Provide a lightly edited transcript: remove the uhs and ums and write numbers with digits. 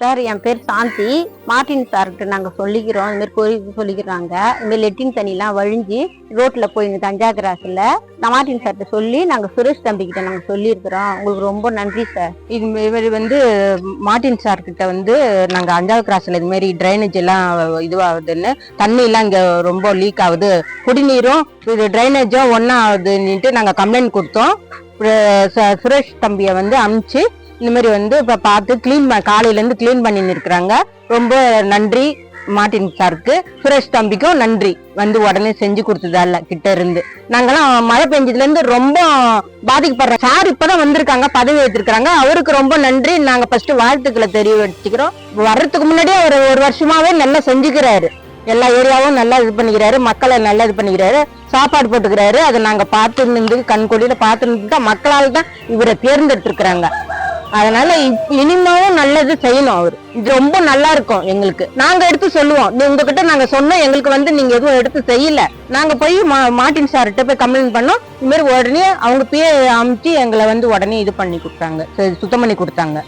Sir என் பேர் சாந்தி. Martin சார்கிட்ட நாங்கள் சொல்லிக்கிறோம், இந்த மாதிரி கோரிக்கை சொல்லிக்கிறாங்க. இந்த மாதிரி லெட்டின் தண்ணிலாம் வழிஞ்சு ரோட்டில் போய் தஞ்சா கிராஸில் நான் மார்டின் சார்கிட்ட சொல்லி நாங்கள் சுரேஷ் தம்பிக்கிட்ட நாங்கள் சொல்லியிருக்கிறோம். உங்களுக்கு ரொம்ப நன்றி சார். இது வந்து மார்டின் சார்கிட்ட வந்து நாங்கள் 5வது கிராஸில் இதுமாரி ட்ரைனேஜ் எல்லாம் இதுவாகுதுன்னு, தண்ணியெல்லாம் இங்கே ரொம்ப லீக் ஆகுது, குடிநீரும் இது ட்ரைனேஜும் ஒன்றா ஆகுதுன்னுட்டு நாங்கள் கம்ப்ளைண்ட் கொடுத்தோம். சுரேஷ் தம்பியை வந்து அனுப்பிச்சு இந்த மாதிரி வந்து இப்போ பார்த்து காலையிலேருந்து கிளீன் பண்ணின்னு இருக்கிறாங்க. ரொம்ப நன்றி மார்டின் சாருக்கு. சுரேஷ் தம்பிக்கும் நன்றி, வந்து உடனே செஞ்சு கொடுத்ததால கிட்ட இருந்து. நாங்கெல்லாம் மழை பெஞ்சதுலேருந்து ரொம்ப பாதிக்கப்படுறோம். சார் இப்பதான் வந்திருக்காங்க, பதவி ஏற்றிருக்கிறாங்க. அவருக்கு ரொம்ப நன்றி. நாங்கள் ஃபர்ஸ்ட் வாழ்த்துக்களை தெரிவிச்சுக்கிறோம். வர்றதுக்கு முன்னாடியே ஒரு வருஷமாவே நல்லா செஞ்சுக்கிறாரு. எல்லா ஏரியாவும் நல்லா இது பண்ணிக்கிறாரு, மக்களை நல்லா இது பண்ணிக்கிறாரு, சாப்பாடு போட்டுக்கிறாரு. அதை நாங்கள் பார்த்து நின்று கண்கொடியில பார்த்து நின்று மக்களால் தான் இவரை தேர்ந்தெடுத்து இருக்கிறாங்க. அதனால இனிமேவும் நல்லது செய்யணும். அவரு இது ரொம்ப நல்லா இருக்கும் எங்களுக்கு. நாங்க எடுத்து சொல்லுவோம், உங்ககிட்ட நாங்க சொன்னோம், எங்களுக்கு வந்து நீங்க எதுவும் எடுத்து செய்யல. நாங்க போய் மார்டின் சார்கிட்ட போய் கம்ப்ளைண்ட் பண்ணோம். இது மாதிரி உடனே அவங்க பேர் அமைச்சு எங்களை வந்து உடனே இது பண்ணி கொடுத்தாங்க, சுத்தம் பண்ணி கொடுத்தாங்க.